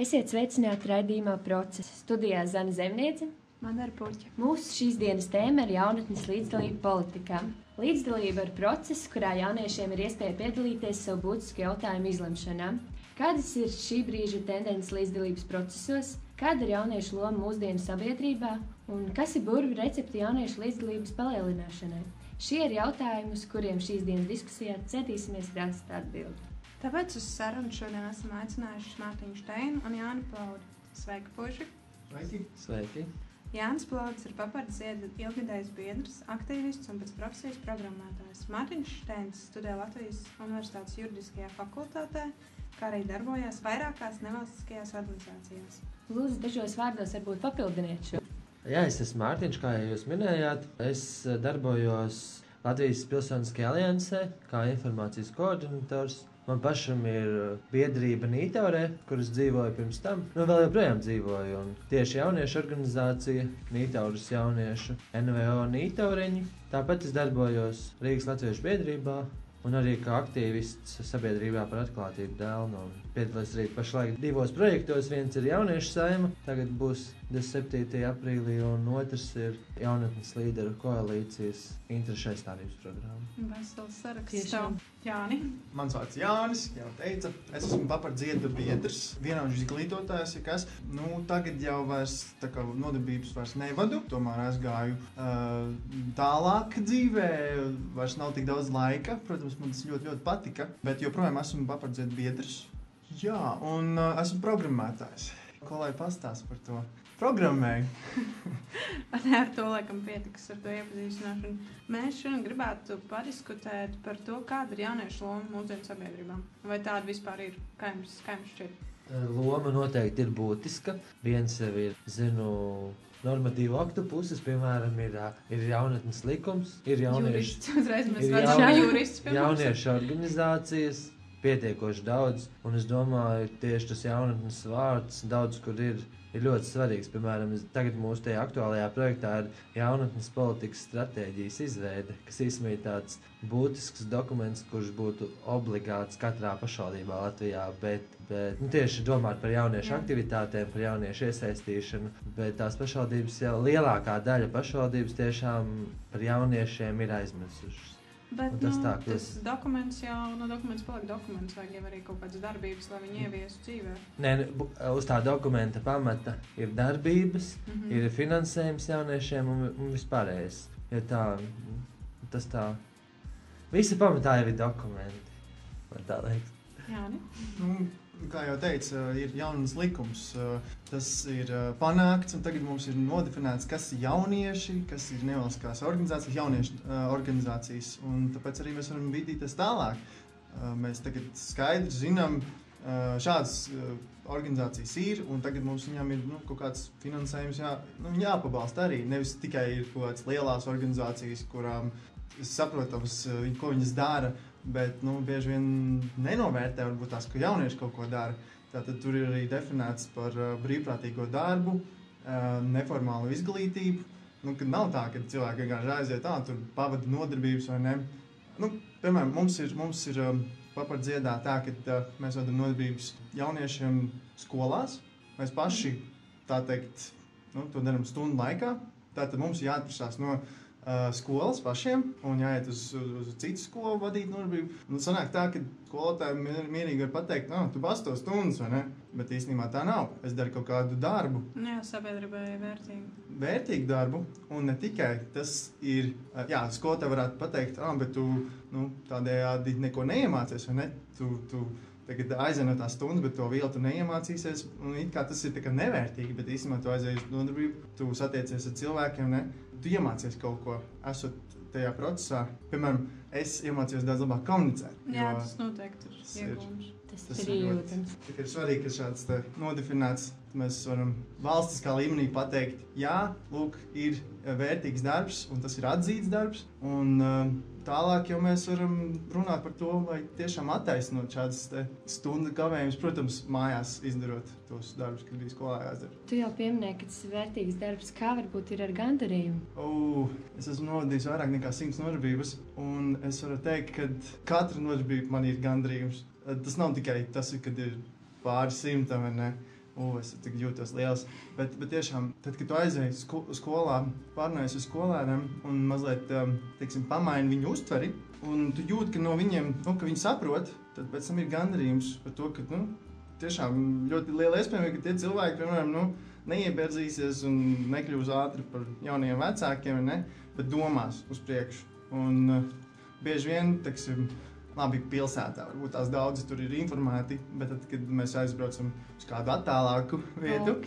Esiet sveicināti raidījumā Process. Studijā Zana Zemniece. Madara Puķa. Mūsu šīs dienas tēma ir jaunatnes līdzdalība politikā. Līdzdalība ir process, kurā jauniešiem ir iespēja piedalīties savu būtisku jautājumu izlemšanā. Kādas ir šī brīža tendences līdzdalības procesos? Kāda ir jauniešu loma mūsdienu sabiedrībā? Un kas ir burvju recepti jauniešu līdzdalības palielināšanai? Šie ir jautājumi, uz kuriem šīs dienas diskusijā centīsimies rast atbildi. Tāpēc uz sarunu šodien esam aicinājuši Mārtiņu Šteinu un Jāni Plaudu. Sveiki, puiši! Sveiki! Jānis Plaudis ir Papardes Zieda ilgadējs biedrs, aktīvists un pēc profesijas programmētājs. Mārtiņš Šteins studē Latvijas Universitātes juridiskajā fakultātē, kā arī darbojās vairākās nevalstiskajās organizācijās. Lūdzu, dažos vārdos varbūt papildiniet šo. Jā, es esmu Mārtiņš, kā jūs minējāt. Es darbojos Latvijas Pilsoniskajā aliansē kā informācijas koordinators. Man pašam ir biedrība Nītaurē, kuras dzīvoju pirms tam. Vēl joprojām dzīvoju. Un tieši jauniešu organizācija, Nītauras jauniešu NVO Nītaureņi. Tāpat es darbojos Rīgas Latviešu biedrībā un arī kā aktīvists sabiedrībā par atklātību Dēlnu. Piedalos arī pašlaik 2 projektos. Viens ir jauniešu saima, tagad būs 27. aprīlī, un otrs ir jaunatnes līderu koalīcijas interešu aizstāvības programma. Vesels saraksts tev, Jāni. Mans vārds Jānis, jau teica. Es esmu Papardes Zieda biedrs, vienauģis izglītotājs, ja kas. Tagad jau vairs tā kā nodarbības vairs nevadu, tomēr aizgāju tālāk dzīvē, vairs nav tik daudz laika. Protams, man tas ļoti, ļoti patika, bet joprojām esmu Papardes Zieda biedrs. Jā, un esmu programmētājs. Ko lai pastāst par to? Programmēju. Ar to laikam pietiks ar to iepazīstināšanu. Mēs šodien gribētu padiskutēt par to, kāda ir jauniešu loma mūsdienu sabiedrībā. Vai tāda vispār ir? Kā jums šķiet? Loma noteikti ir būtiska. Viens jau ir, normatīvu aktu puses, piemēram, ir jaunatnes likums, ir jauniešu, jauniešu organizācijas, pietiekoši daudz, un es domāju, tieši tas jaunatnes vārds daudz, kur ir ļoti svarīgs. Piemēram, tagad mūsu tajā aktuālajā projektā ir jaunatnes politikas stratēģijas izveide, kas īstenībā ir tāds būtisks dokuments, kurš būtu obligāts katrā pašvaldībā Latvijā, bet tieši domāt par jauniešu aktivitātēm, par jauniešu iesaistīšanu, bet tās pašvaldības jau lielākā daļa pašvaldības tiešām par jauniešiem ir aizmirsušas. Bet tas dokuments paliek dokuments, vajag jau arī kaut kādas darbības, lai viņi ieviesu dzīvē. Nē, uz tā dokumenta pamata ir darbības, ir finansējums jauniešiem un vispārējais. Ja tas tā, visa pamatā jau ir dokumenti, man tā liekas. Jāni? Kā jau teica, ir jaunas likums. Tas ir panākts, un tagad mums ir nodefinēts, kas ir jaunieši, kas ir nevalstiskās organizācijas, jauniešu organizācijas, un tāpēc arī mēs varam bīdīties tālāk. Mēs tagad skaidri zinām, šādas organizācijas ir, un tagad mums viņām ir kaut kāds finansējums jāpabalsta arī. Nevis tikai ir kaut kādas lielās organizācijas, kurām saprotams, ko viņas dara, bet bieži vien nenovērtē varbūt tās, ka jaunieši kaut ko dara. Tātad tur ir arī definēts par brīvprātīgo darbu, neformālu izglītību. Kad nav tā, ka cilvēki vienkārši aiziet, tur pavada nodarbības vai ne. Piemēram, mums ir Papardes Ziedā tā, ka mēs vadam nodarbības jauniešiem skolās. Mēs paši, tā teikt, to darām stundu laikā. Tātad mums jāatprasās no skolas pašiem un jāiet uz citu skolu vadīt nodarbību. Sanāk tā, ka skolotājiem mierīgi var pateikt, tu 8 stundas, vai ne? Bet īstenībā tā nav. Es daru kaut kādu darbu. Jā, sabiedrībai ir vērtīgu. Vērtīgu darbu, un ne tikai tas ir, skolotāji varētu pateikt, bet tu tādējādi neko neiemācies, vai ne? Tu tagad aizvien no tās stundas, bet to vielu tu neiemācīsies, un it kā tas ir tā kā nevērtīgi, bet īstenībā tu aizies uz nodarbību, tu satiecies ar cilvēkiem, ne? Tu iemācies kaut ko, esot tajā procesā. Piemēram, es iemācījos daudz labāk komunicēt. Jā, tas noteikti ir iegūms. Tas ir jūtams. Ir svarīgi, ka šāds nodefinēts, mēs varam valstiskā līmenī pateikt, lūk, ir vērtīgs darbs, un tas ir atzīts darbs, un tālāk jau mēs varam runāt par to, vai tiešām attaisnot šādas stundu kavējumus, protams, mājās izdarot tos darbus, kad bija skolā jāizdara. Tu jau pieminēji, ka tas ir vērtīgs darbs. Kā varbūt ir ar gandarījumu? Es esmu novadījis vairāk nekā 100 nodarbības, un es varu teikt, ka katra nodarbība man ir gandarījums. Tas nav tikai tas, kad ir pāris simtam, vai ne? es tik jūtos liels. Bet tiešām, tad, kad tu aizēji skolā, pārnājies uz skolēniem un mazliet, teiksim, pamaini viņu uztveri, un tu jūti, ka no viņiem, ka viņi saprot, tad pēc tam ir gandarījums par to, ka, tiešām ļoti liela iespējama, ka tie cilvēki, piemēram, neieberzīsies un nekļūs ātri par jauniem vecākiem, ne? Bet domās uz priekšu. Un bieži vien, teiksim, labi, pilsētā, varbūt tās daudzi tur ir informēti, bet tad, kad mēs aizbraucam uz kādu attālāku vietu,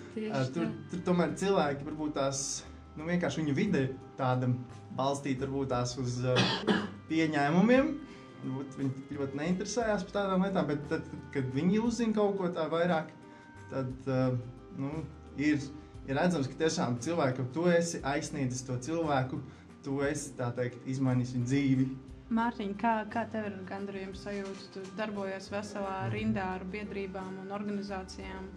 tur tomēr cilvēki varbūt tās, vienkārši viņu vide tāda balstīta varbūt tās uz pieņēmumiem, varbūt viņi ļoti neinteresējās par tādām lietām, bet tad, kad viņi uzzina kaut ko tā vairāk, tad, ir redzams, ka tiešām cilvēkam tu esi aizsniedzis to cilvēku, tu esi, tā teikt, izmainījis viņu dzīvi. Mārtiņ, kā tev ir gandarījums sajūta? Tu darbojies veselā rindā ar biedrībām un organizācijām.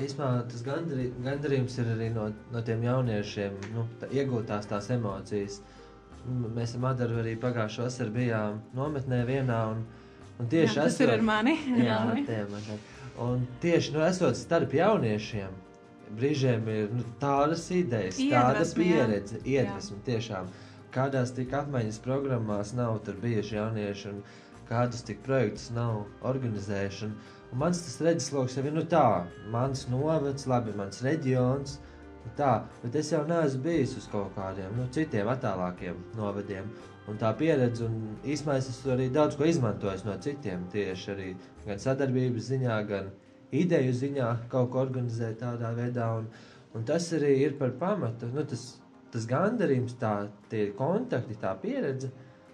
Īsmā tas gandarījums ir arī no tiem jauniešiem, iegūtās tās emocijas. Mēs ar Madaru arī pagājušo vasaru bijām nometnē vienā un tieši jā, tas ir ar mani. Jā, un tieši esot starp jauniešiem, brīžiem ir tādas idejas, tāda pieredze, iedvesma tiešām. Kādās tik apmaiņas programmās nav tur bijuši jaunieši un kādus tik projektus nav organizējuši. Un mans tas redzesloks jau ir mans novads, labi, mans reģions, bet es jau neesmu bijis uz kaut kādiem citiem attālākiem novadiem. Un tā pieredze, un īsmā es esmu arī daudz ko izmantojis no citiem, tieši arī gan sadarbības ziņā, gan ideju ziņā kaut ko organizēt tādā veidā. Un tas arī ir par pamatu, tas gandarījums, tie kontakti, tā pieredze,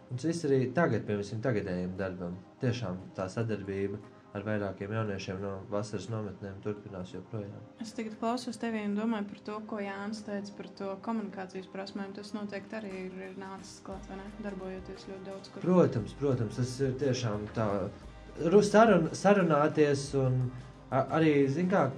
un tas viss arī tagadējiem darbam. Tiešām tā sadarbība ar vairākiem jauniešiem no vasaras nometnēm turpinās joprojām. Es tagad klausos tevi un domāju par to, ko Jānis teica par to komunikācijas prasmēm. Tas noteikti arī ir nācis klāt, vai ne? Darbojoties ļoti daudz kur. Protams, tas ir tiešām tā sarunāties un arī,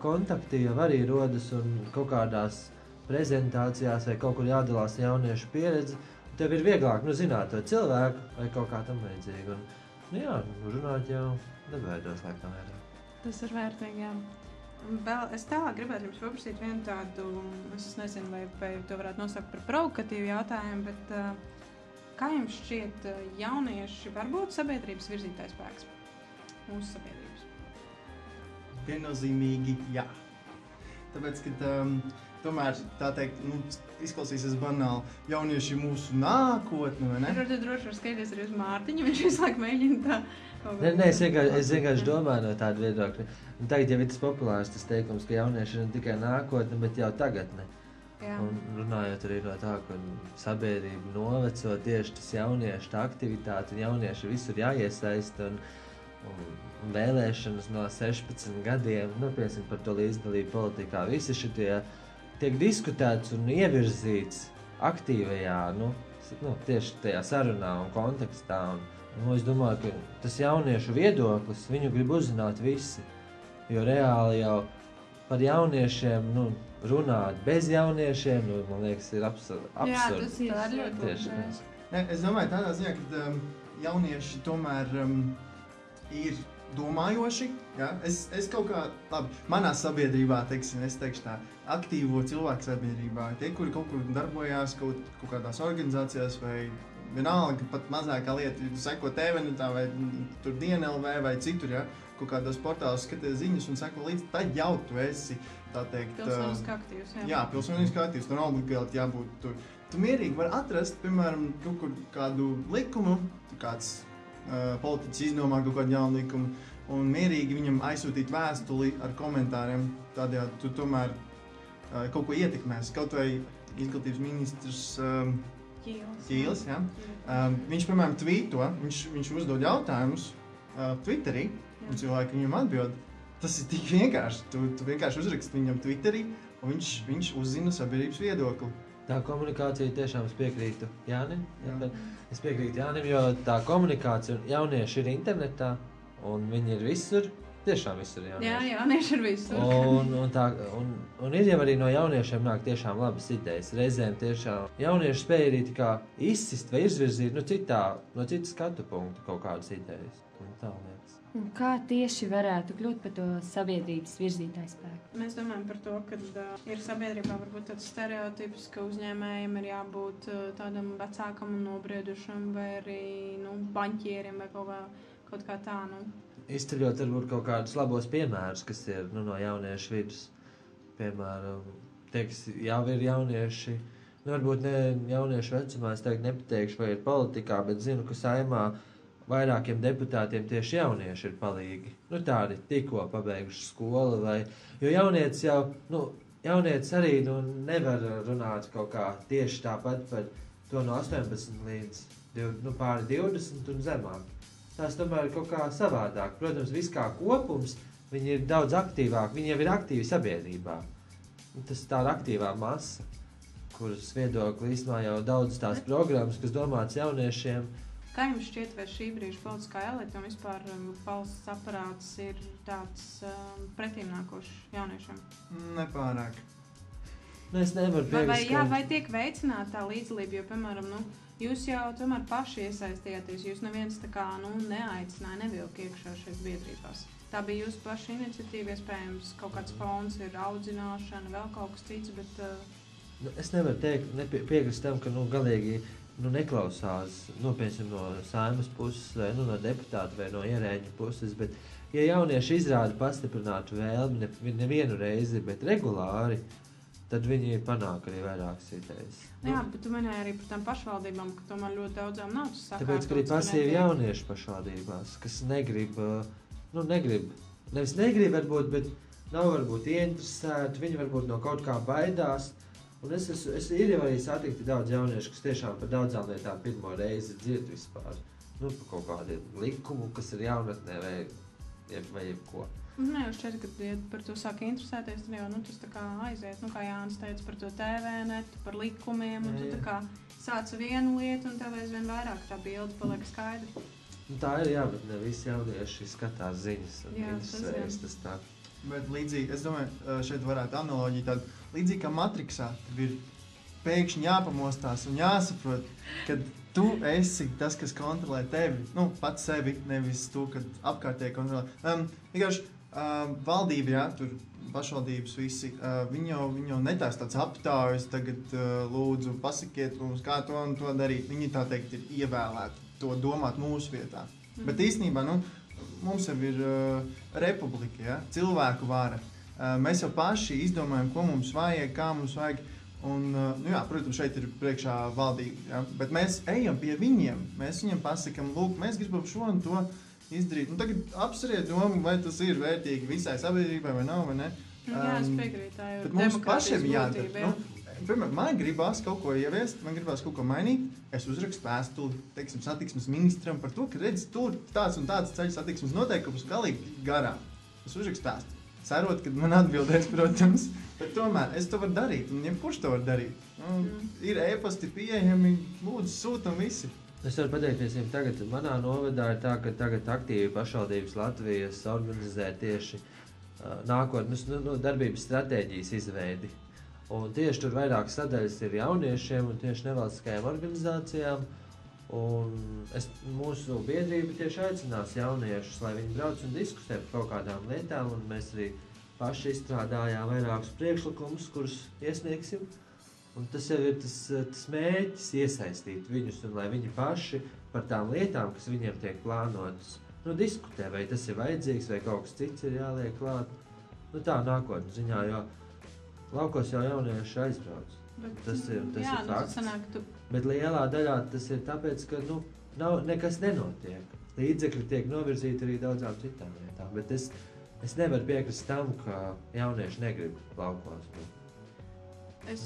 kontakti jau arī rodas un kaut kādās prezentācijās vai kaut kur jādalās jauniešu pieredzi, tev ir vieglāk zināt to cilvēku vai kaut kā tam vajadzīgi. Runāt jau nebaidos laikam vairāk. Tas ir vērtīgi, jā. Vēl es tālāk gribētu jums paprasīt vienu tādu, es nezinu, vai to varētu nosaukt par provokatīvu jautājumu, bet kā jums šķiet, jaunieši var būt sabiedrības virzītājs spēks? Mūsu sabiedrības? Viennozīmīgi jā. Tāpēc, ka tomēr, tā teikt, izklausīsies banāli, jaunieši ir mūsu nākotne, vai ne? Tad droši var skatīties arī uz Mārtiņu, viņš visu laiku mēģina tā. Nē, es vienkārši domāju no tāda viedokļa. Un tagad jau ir tas populārs tas teikums, ka jaunieši ir ne tikai nākotne, bet jau tagadne. Un runājot arī no tā, ka sabiedrība noveco tieši tas jauniešu aktivitāti, un jaunieši visur jāiesaista, un vēlēšanas no 16 gadiem, piemēram, par to līdzdalību politikā, visi šitie tiek diskutēts un ievirzīts aktīvajā, tieši tajā sarunā un kontekstā. Es domāju, ka tas jauniešu viedoklis, viņu grib uzzināt visi, jo reāli jau par jauniešiem, runāt bez jauniešiem, man liekas, ir absurds. Jā, tas ir ļoti labi. Es domāju tādā ziņā, ka jaunieši tomēr ir domājoši. Ja? Es kaut kā, labi, manā sabiedrībā, es teikšu tā, aktīvo cilvēku sabiedrībā, tie, kuri kaut kur darbojās kaut kādās organizācijās vai vienalga, pat mazākā lieta, ja tu seko TV-netā vai tur DNLV vai citur, ja? Kaut kādos portālos skaties ziņas un seko līdz, tad jau tu esi, tā teikt... Pilsoniski aktīvs, jā. Jā, pilsoniski aktīvs, tur nav obligāti jābūt tur. Tu mierīgi var atrast, piemēram, kaut kur kādu likumu, kāds politiķis izdomā kaut kādu jaunu likumu, un mierīgi viņam aizsūtīt vēstuli ar komentāriem, tādējādi tu tomēr kaut ko ietekmēs, kaut vai izglītības ministrs Ķīlis, ja? Viņš, piemēram, tvīto, viņš uzdod jautājumus Twitterī, un cilvēki viņam atbild. Tas ir tik vienkārši, tu vienkārši uzraksti viņam Twitterī, un viņš uzzina sabiedrības viedokli. Tā komunikācija tiešām es piekrītu Jānim. Es piekrītu Jānim, jo tā komunikācija un jaunieši ir internetā, un viņi ir visur. Tiešām visur jaunieši. Jā, jaunieši ir visur. Un ir jau arī no jauniešiem nāk tiešām labas idejas. Reizēm tiešām jaunieši spēja arī izsist vai izvirzīt no citas skatu punktu kaut kādas idejas. Tā liekas. Un kā tieši varētu kļūt par to sabiedrības virzītāju spēku? Mēs domājam par to, ka ir sabiedrībā varbūt tāds stereotips, ka uzņēmējiem ir jābūt tādam vecākam un nobriedušam, vai arī baņķierim vai kaut kā tā. Izceļot varbūt kaut kādus labos piemērus, kas ir no jauniešu vidus. Piemēram, tie, kas jau ir jaunieši, varbūt ne jauniešu vecumā, es tagad nepateikšu, vai ir politikā, bet zinu, ka Saeimā vairākiem deputātiem tieši jaunieši ir palīgi. Tādi tikko pabeiguši skolu, jo jaunietis jau, jaunietis arī nevar runāt kaut kā tieši tāpat par to no 18 līdz pāri 20 un zemāk. Tās tomēr ir kaut kā savādāk. Protams, viss kā kopums, viņi ir daudz aktīvāki, viņi jau ir aktīvi sabiedrībā. Tas ir tāda aktīvā masa, kuras viedokli īstenībā jau daudz tās programmas, kas domāts jauniešiem. Kā jums šķiet, vai šī brīža politiskā elite un vispār valsts aparāts ir tāds pretīmnākošs jauniešiem? Nepārāk. Es nevaru piekrist. Vai tiek veicināta tā līdzdalība, jo, piemēram, jūs jau tomēr paši iesaistījāties, jūs neviens tā kā neaicināja, nevilka iekšā šeit biedrībās. Tā bija jūsu paša iniciatīva, iespējams, kaut kāds fonds ir audzināšana, vēl kaut kas cits, bet... Es nevaru teikt, piekrist tam, ka galīgi neklausās, piemēram, no Saeimas puses, vai no deputāta vai no ierēģa puses, bet, ja jaunieši izrāda pastiprinātu vēlmi nevienu reizi, bet regulāri, tad viņi panāk arī vairākas idejas. Jā, bet tu minēji arī par tām pašvaldībām, ka tomēr ļoti daudzām nav tas sakārtots. Tāpēc, ka arī pasīvi jaunieši pašvaldībās, kas negrib, nevis negrib varbūt, bet nav varbūt ieinteresēti, viņi varbūt no kaut kā baidās. Un es ir jau arī satikti daudz jauniešu, kas tiešām par daudzām lietām pirmo reizi dzird vispār. Par kaut kādiem likumu, kas ir jaunatnē vai jebko. Jau šķiet, ka ja par to sāk interesēties, tad jau tas tā kā aiziet. Kā Jānis teica par to TVNetu, par likumiem, un tu tā kā sāc vienu lietu, un tev aizvien vairāk tā bilde paliek skaidra. Tā ir, jā, bet ne visi jaunieši skatās ziņas un interesējas tas tā. Bet līdzīgi, es domāju, šeit varētu analoģija tāda, līdzīgi kā Matriksā, tad ir pēkšņi jāpamostās un jāsaprot, ka tu esi tas, kas kontrolē tevi, pats sevi, nevis tu, kad apkārtēji kontrolē. Vienkārši valdība, jā, tur pašvaldības visi, viņi jau netaisa tāds aptāvis, tagad lūdzu pasakiet mums, kā to un to darīt. Viņi tā teikt ir ievēlēti to domāt mūsu vietā. Bet īstenībā, mums jau ir republika, ja? Cilvēku vara. Mēs jau paši izdomājam, ko mums vajag, kā mums vajag. Un, protams, šeit ir priekšā valdība, ja? Bet mēs ejam pie viņiem. Mēs viņiem pasakam, lūk, mēs gribam šo un to izdarīt. Tagad apsveriet domu, vai tas ir vērtīgi visai sabiedrībai vai nav, vai ne? Jā, es piekrītu, tā jau ir mums pašiem jādara. Piemēram, man gribās kaut ko ieviest, man gribās kaut ko mainīt. Es uzrakstu vēstuli, teiksim, satiksmes ministram par to, ka redz, tur tāds un tāds ceļu satiksmes noteikums galīgi garām. Es uzrakstu vēstuli. Cerot, ka man atbildēs, protams, bet tomēr es to varu darīt, un jebkurš to var darīt. Ir e-pasti pieejami, lūdzu, sūtam visi. Es varu pateikties, tagad manā novadā ir tā, ka tagad aktīvi pašvaldības Latvijas organizē tieši nākotnes darbības stratēģijas izveidi. Un tieši tur vairāk sadaļas ir jauniešiem un tieši nevalstiskajām organizācijām. Un mūsu biedrība tieši aicinās jauniešus, lai viņi brauc un diskutē par kaut kādām lietām. Un mēs arī paši izstrādājām vairākus priekšlikumus, kurus iesniegsim. Un tas jau ir tas mērķis iesaistīt viņus un lai viņi paši par tām lietām, kas viņiem tiek plānotas, diskutē, vai tas ir vajadzīgs vai kaut kas cits ir jāliek klāt. Tā nākotnes ziņā, jo laukos jau jaunieši aizbrauc. Tas ir fakts. Bet lielā daļā tas ir tāpēc, ka nekas nenotiek. Līdzekļi tiek novirzīti arī daudzām citām lietām. Bet es nevaru piekrist tam, ka jaunieši negrib laukos. Es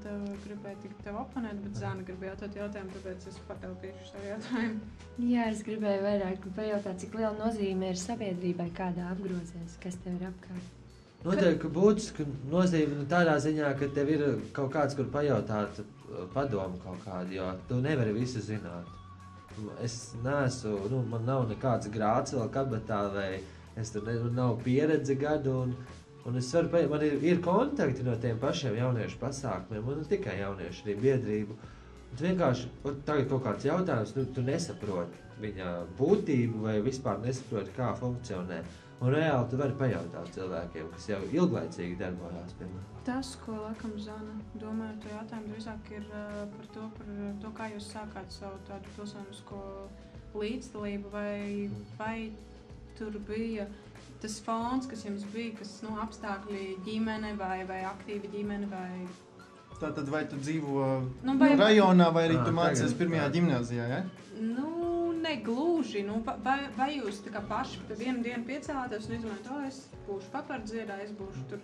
tev gribēju tev oponēt, bet Zāna gribēja jautāt jautājumu, tāpēc es patelpīšu savu jautājumu. Jā, es gribēju vairāk pajautāt, cik liela nozīme ir sabiedrībai, kādā apgrozēs, kas tev ir apkārt. Noteikti būtiska nozīme tādā ziņā, ka tev ir kaut kāds, kur pajautāt padomu kaut kādu, jo tu nevari visu zināt. Es neesmu, man nav nekāds grāds vēl kabatā, vai es tur nav pieredze gadu, un es varu, man ir kontakti no tiem pašiem jauniešu pasākumiem, un ne tikai jauniešu, arī biedrību. Un vienkārši, tagad kaut kāds jautājums, tu nesaproti, viņa būtību vai vispār nesaproti, kā funkcionē. Un reāli tu vari pajautāt cilvēkiem, kas jau ilglaicīgi darbojās pie manis. Tas, ko laikam Zana domāju, to jautājumu drīzāk ir par to, kā jūs sākāt savu tādu pilsonisko līdzdalību, vai tur bija tas fons, kas jums bija, kas apstākļi ģimene vai aktīva ģimene vai... Tātad vai tu dzīvo rajonā vai arī tu mācies pirmajā ģimnāzijā, ja? Negluži. Vai jūs tā kā paši vienu dienu piecēlāties un izdomājat, es būšu papardziedā, es būšu tur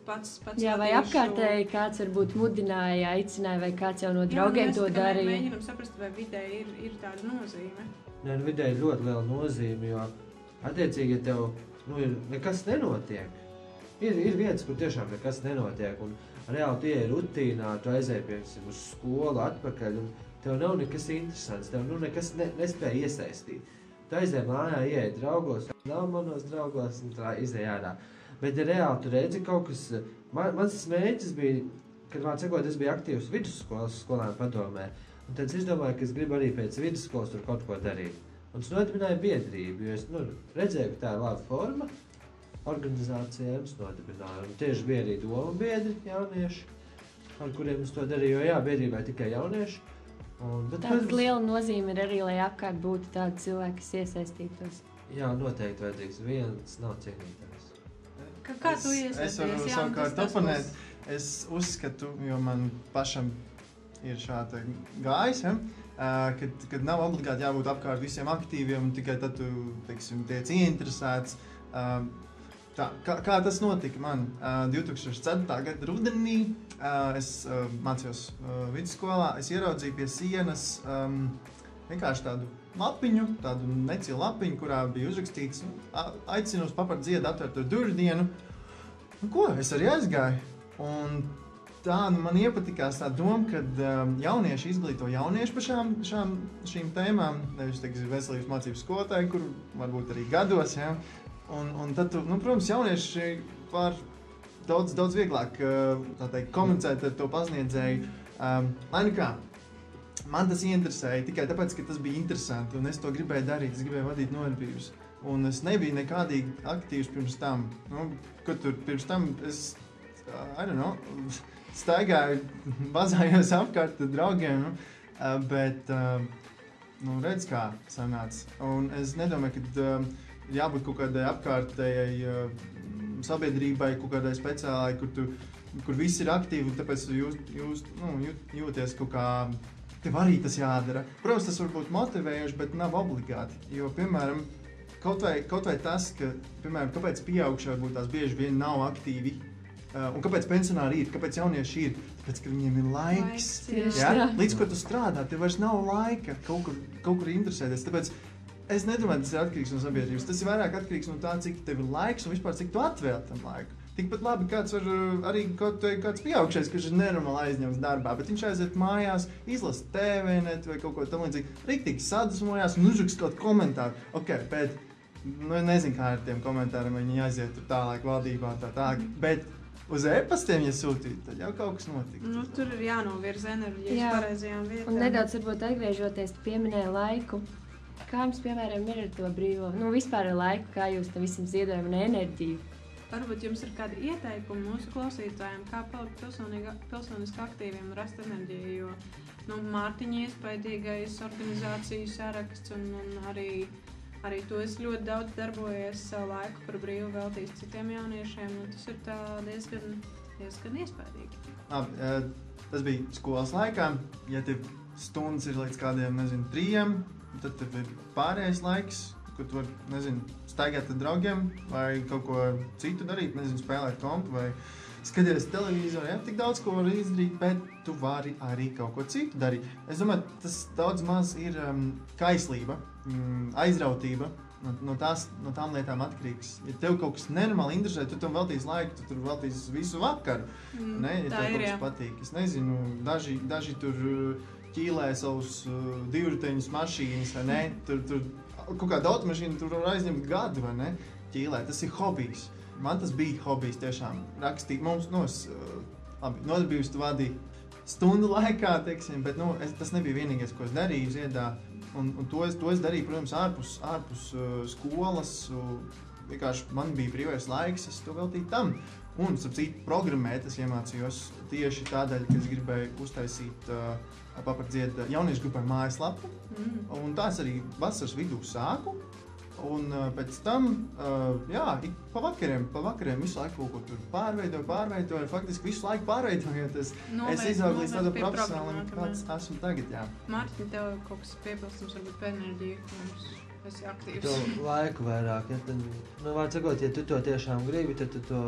pats Jā, vai apkārtēji kāds varbūt mudināja, aicināja, vai kāds jau no draugiem to darīja? Mēģinam saprast, vai vidē ir tāda nozīme. Nē, vidē ir ļoti liela nozīme, jo attiecīgi, ja tev nekas nenotiek, ir vietas, kur tiešām nekas nenotiek, un reāli tie ir rutīnā, tu aizēji, piemēram, uz skolu atpakaļ, un tev nav nekas interesants, tev nekas nespēja iesaistīt. Tu aizēji mājā, ieeji draugos, nav manos draugos, un tā izēj ārā. Bet ja reāli tu redzi kaut kas, mans mērķis bija, kad man sakot, es biju aktīvs vidusskolas skolēnu padomē, un tad es domāju, ka es gribu arī pēc vidusskolas tur kaut ko darīt. Un es nodibināju biedrību, jo es redzēju, ka tā ir laba forma organizācijai, un es nodibināju. Un tieši bija arī doma biedri, jaunieši, ar kuriem es to darīju, jo jā, biedrībai tikai jaunieši. Tāda liela nozīme ir arī, lai apkārt būtu tādi cilvēki, kas iesaistītos. Jā, noteikti vajadzīgs. Viens nav cienītājs. Kā tu iesaisties? Es varu savukārt oponēt. Es uzskatu, jo man pašam ir šāda gājis, kad nav obligāti jābūt apkārt visiem aktīviem, tikai tad tu, teiksim, tiec ieinteresēts. Kā tas notika man? 2004. gada rudenī es mācījos vidusskolā, es ieraudzīju pie sienas vienkārši tādu lapiņu, tādu necilu lapiņu, kurā bija uzrakstīts, aicinu uz papardziedu atvērto durvdienu. Ko? Es arī aizgāju. Un tā man iepatikās tā doma, kad jaunieši izglīto jaunieši par šīm tēmām, nevis, teiksim, veselības mācības skolotāji, kur varbūt arī gados, ja? Un tad, protams, jaunieši var daudz vieglāk komunicēt ar to pasniedzēju. Lai nu kā, man tas ieinteresēja tikai tāpēc, ka tas bija interesanti, un es to gribēju darīt, es gribēju vadīt nodarbības. Un es nebiju nekādīgi aktīvs pirms tam. Pirms tam es, staigāju, bazājos apkārt ar draugiem, bet, redz kā sanāca. Un es nedomāju, ka jābūt kaut kādai apkārtējai sabiedrībai, kaut kādai speciālai, kur visi ir aktīvi, un tāpēc jūties kaut kā, tev arī tas jādara. Protams, tas var būt motivējoši, bet nav obligāti, jo, piemēram, kaut vai tas, ka, piemēram, kāpēc pieaugšie varbūt tās bieži vien nav aktīvi, un kāpēc pensionāri ir, kāpēc jaunieši ir, tāpēc, ka viņiem ir laiks, ja? Līdz ko tu strādā, tev vairs nav laika kaut kur interesēties, tāpēc es nedomāju, tas ir atkarīgs no sabiedrības. Tas ir vairāk atkarīgs no tā, cik tev ir laiks un vispār cik tu atvēl tam laiku. Tikpat labi kāds var arī kāds pieaugšais, kurš ir nenormāli aizņemts darbā, bet viņš aiziet mājās, izlasa TVNet vai kaut ko tam līdzīgi, riktīgi sadusmojās un uzrakst kaut komentāru. Ok, bet nezinu, kā ar tiem komentāriem, viņi aiziet tur tālāk valdībā un tā, bet uz e-pastiem, ja sūtīt, tad jau kaut kas notika. Tur ir jānovirza enerģijas pareizajām vietām. Un nedaudz varbūt atgriežoties, tu pieminēji laiku. Kā jums, piemēram, ir ar to brīvo, vispār ar laiku, kā jūs tam visam ziedojam un enerģiju? Varbūt jums ir kādi ieteikumi mūsu klausītājiem, kā palikt pilsoniski aktīviem un rast enerģiju, jo Mārtiņa iespaidīgais organizāciju saraksts un arī to es ļoti daudz darbojies savu laiku par brīvu veltījis citiem jauniešiem, un tas ir tā diezgan iespaidīgi. Tas bija skolas laikā, ja tev stundas ir līdz kādiem, 3, tad tev ir pārējais laiks, kur tu vari, staigāt ar draugiem vai kaut ko citu darīt, spēlēt kompu vai skatīties televizoru, ja? Tik daudz ko var izdarīt, bet tu vari arī kaut ko citu darīt. Es domāju, tas daudz maz ir kaislība, aizrautība, no tām lietām atkarīgs. Ja tev kaut kas nenormāli interesē, tu tam veltīsi laiku, tu tur veltīsi visu vakaru, ja tev kaut kas patīk. Es nezinu, daži tur ķīlē savus divriteņus mašīnas, vai ne? Tur kaut kāda automašīna tur var aizņemt gadu, vai ne? Ķīlē, tas ir hobijs. Man tas bija hobijs tiešām. Rakstīt mums, nodarbības tu vadīji stundu laikā, teiksim, bet tas nebija vienīgais, ko es darīju ziedā. Un to es darīju, protams, ārpus skolas. Vienkārši man bija brīvais laiks, es to veltīju tam. Un, starp citu, programmēt es iemācījos tieši tādēļ, ka es gribēju uztaisīt papardzied jauniešu grupai mājaslapu. Un tā es arī vasaras vidū sāku. Un pēc tam, pa vakariem visu laiku kaut ko tur pārveidoju, faktiski visu laiku pārveidojot, es izaugu līdz tādam profesionālam, kāds esmu tagad, jā. Mārtiņ, tev kaut kas piebilstams, varbūt par enerģiju, ka mums esi aktīvs. To laiku vairāk, ja tad, vārds sakot, ja tu to tiešām gribi, tad tu to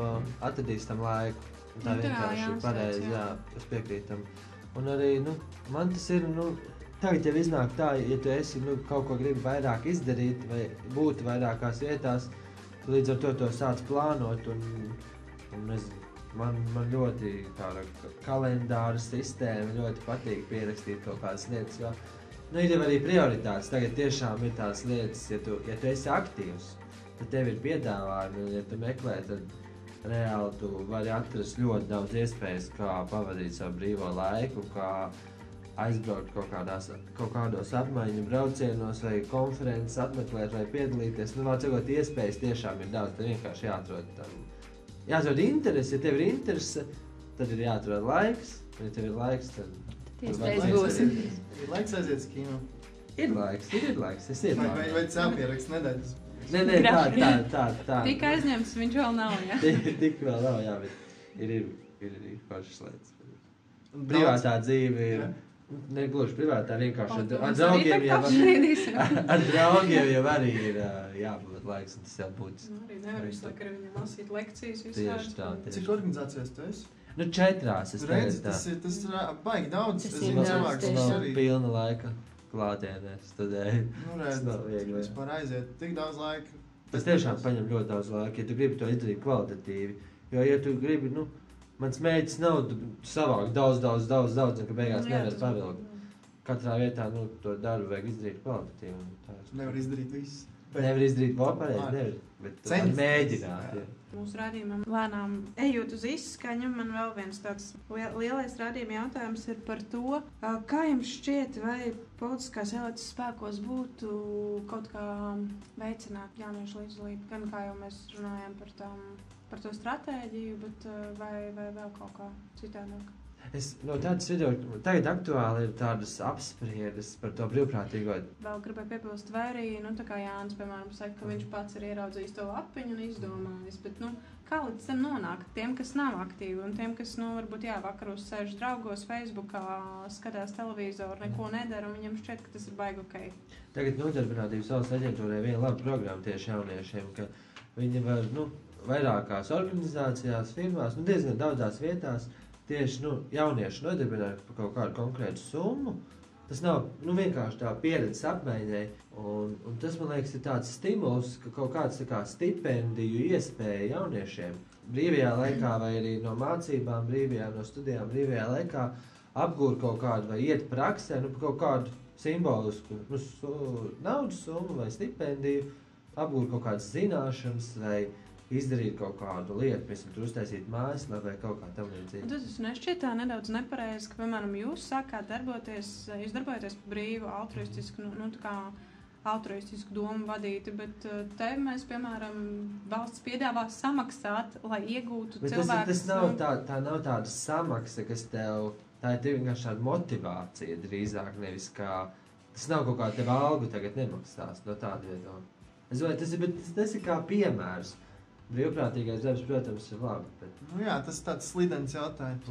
atradīsi tam laiku. Tā vienkārši pareizi, jā, es piekrītu tam. Un arī, man tas ir, tagad jau iznāk tā, ja tu esi kaut ko gribi vairāk izdarīt vai būt vairākās vietās, tu līdz ar to sāc plānot un man ļoti tāda kalendāra sistēma ļoti patīk pierakstīt kaut kādas lietas, jo ir jau arī prioritātes. Tagad tiešām ir tās lietas, ja tu esi aktīvs, tad tev ir piedāvājumi, un ja tu meklē, tad reāli tu vari atrast ļoti daudz iespējas, kā pavadīt savu brīvo laiku, kā aizbraukt kaut kādos apmaiņu braucienos vai konferences apmeklēt vai piedalīties. Vārds sakot, iespējas tiešām ir daudz, tad vienkārši jāatrod interesi. Ja tev ir interese, tad ir jāatrod laiks. Ja tev ir laiks, tad iespējas būs. Ir laiks aiziet uz kino. Ir laiks, es ietu. Vai jāpierakst nedēļas? Nē, tā. Tik aizņemts viņš vēl nav, jā? Tik vēl nav, jā, bet ir pašas lietas. Privātā dzīve ir. Negluži privātā, vienkārši ar draugiem jau arī ir jābūt laiks, un tas jau būtis. Arī nevar visu laiku ar viņam lasīt lekcijas Tieši tā. Cik organizācijas tu esi? 4 es redzi, tas ir baigi daudz. Tas Es ir zinu daudz, cilvēkus, kas tiešām. arī pilna laika klātienē studēju. Tas nav viegli. Vispār aiziet tik daudz laika. Tas tiešām paņem ļoti daudz laika, ja tu gribi to izdarīt kvalitatīvi. Jo, ja tu gribi, mans mērķis nav savākt daudz, un ka beigās nevar pavilkt. Katrā vietā, to darbu vajag izdarīt kvalitatīvi. Nevar izdarīt visu. Nevar izdarīt pareizi, nevar, bet mēģināt. Mūsu rādījumam lēnām ejot uz izskaņu, man vēl viens tāds lielais rādījuma jautājums ir par to, kā jums šķiet, vai politiskās elites spēkos būtu kaut kā veicināt jauniešu līdzdalību, gan kā jau mēs runājam par to stratēģiju, bet vai vēl kaut kā citādāk. Es no tādas viedokļa, tagad aktuāli ir tādas apspriedes par to brīvprātīgo. Vēl gribēju piebilst, vai arī, tā kā Jānis, piemēram, saka, ka viņš pats ir ieraudzījis to lapiņu un izdomājis, bet, kā līdz tam nonāk tiem, kas nav aktīvi un tiem, kas, varbūt, vakaros sēž draugos, Facebookā, skatās televizoru, neko nedara un viņam šķiet, ka tas ir baigi okei. Tagad Nodarbinātības valsts aģentūrai viena laba programma tieši jauniešiem, ka viņi var, vairākās organizācijās, firmās, diezgan daudzās vietās, tieši jaunieši nodarbināt par kaut kādu konkrētu summu. Tas nav vienkārši tā pieredzes apmaiņai. Un tas, man liekas, ir tāds stimuls, ka kaut kāds stipendiju iespēja jauniešiem brīvajā laikā vai arī no mācībām, no studijām brīvajā laikā apgūt kaut kādu vai iet praksē, par kaut kādu simbolisku naudas summu vai stipendiju, apgūt kaut kādas zināšanas vai izdarīt kaut kādu lietu, piemēram, tur uztaisīt mājaslapu vai kaut kā tam līdzīga. Tas nešķiet tā nedaudz nepareizi, ka, piemēram, jūs sākāt darboties brīvu, altruistisku domu vadīti, bet te mēs, piemēram, valsts piedāvā samaksāt, lai iegūtu cilvēkus. Tā nav tāda samaksa, kas tev, tā ir vienkārši tāda motivācija drīzāk, nevis kā, tas nav kaut kā tev algu tagad nemaksās no tāda viedokļa. Es domāju, tas ir kā piemērs. Brīvprātīgais darbs, protams, ir labi. Bet... jā, tas ir tāds slidens jautājums.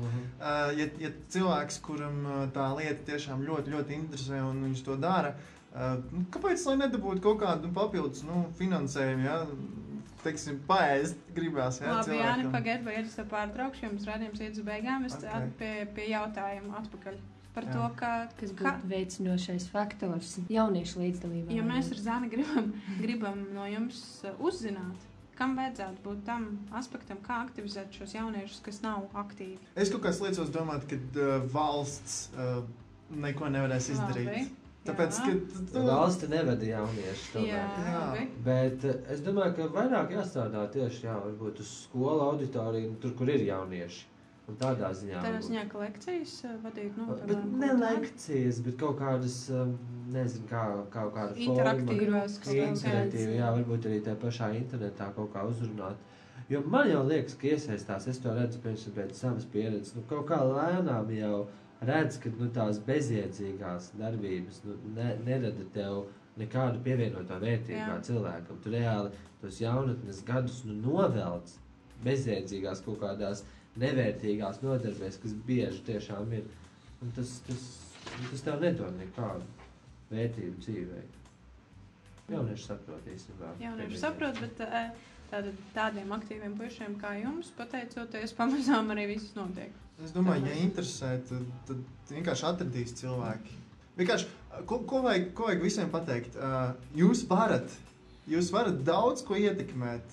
Ja cilvēks, kuram tā lieta tiešām ļoti, ļoti interesē un viņš to dara, kāpēc lai nedabūtu kaut kādu papildus finansējumu, ja? Teiksim, paēst gribās, ja? Labi, Jāni, pagaid, vai es pārtraukšu, jums rādījums iet uz beigām, es pie jautājumu atpakaļ. Par to, kas būtu veicinošais faktors jauniešu līdzdalībā. Ja mēs ar Zani gribam no jums uzzināt, kam vajadzētu būt tam aspektam, kā aktivizēt šos jauniešus, kas nav aktīvi? Es kaut kāds liecos domāt, ka valsts neko nevarēs izdarīt. Labi. Tāpēc, ka valsts nevada jaunieši. Jā. Bet es domāju, ka vairāk jāstrādā tieši varbūt uz skolu auditoriju, tur, kur ir jaunieši. Un tādā ziņā. Tādā ziņā, ka lekcijas vadīt, Bet ne lekcijas, bet kaut kādas, nezinu, kaut kāda interaktīvās. Interaktīvi, jā, varbūt arī tajā pašā internetā kaut kā uzrunāt. Jo man jau liekas, ka iesaistās, es to redzu pēc savas pieredzes, kaut kā lēnām jau redz, ka tās bezjēdzīgās darbības nerada tev nekādu pievienoto vērtību kā cilvēkam. Tu reāli tos jaunatnes gadus novelc bezjēdzīgās kaut kādās nevērtīgās nodarbēs, kas bieži tiešām ir. Un tas tev nedod nekādu vērtību dzīvē. Jaunieši saprot īstenībā. Jaunieši saprot, bet tādiem aktīviem puišiem kā jums, pateicoties, pamazām arī viss notiek. Es domāju, ja interesē, tad vienkārši atradīs cilvēki. Vienkārši, ko vajag visiem pateikt? Jūs varat daudz ko ietekmēt.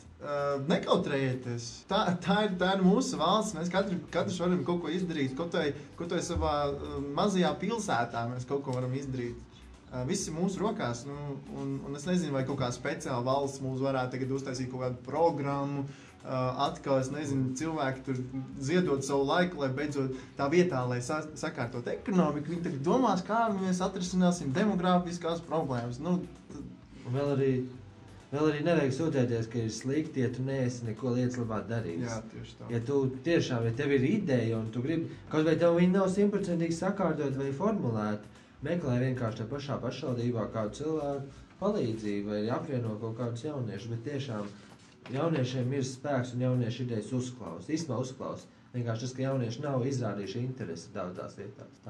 Nekautrējieties. Tā ir mūsu valsts. Mēs katrs varam kaut ko izdarīt. Kaut vai savā mazajā pilsētā mēs kaut ko varam izdarīt. Viss ir mūsu rokās. Un es nezinu, vai kaut kā speciāla valsts mūs varētu tagad uztaisīt kaut kādu programmu. Atkal, es nezinu, cilvēki tur ziedot savu laiku, lai beidzot tā vietā, lai sakārtot ekonomiku, viņi tagad domās, kā mēs atrisināsim demogrāfiskās problēmas. Vēl arī nevajag sūtēties, ka ir slikti, ja tu neesi neko lietas labā darījis. Jā, tieši tā. Ja tu tiešām, ja tev ir ideja un tu gribi, kaut vai tev viņi nav 100% sakārtot vai formulēt, meklē vienkārši tā pašā pašvaldībā kādu cilvēku palīdzību vai apvieno kaut kādus jauniešus, bet tiešām jauniešiem ir spēks un jaunieši idejas uzklaus. Īstenībā uzklaus. Vienkārši tas, ka jaunieši nav izrādījuši interesi daudzās vietās.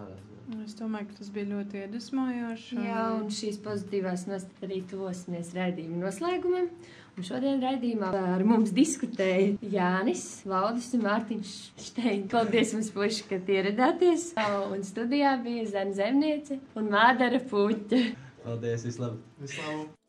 Es domāju, ka tas bija ļoti iedvesmojoši. Jā, un šīs pozitīvās nostāt arī tuvosimies raidījuma noslēgumam. Un šodien raidījumā ar mums diskutēja Jānis Valdis un Mārtiņš Šteini. Paldies jums, puiši, ka ieradāties. Un studijā bija Zana Zemniece un Mādara Puķa. Paldies, vislabāk! Vislabāk!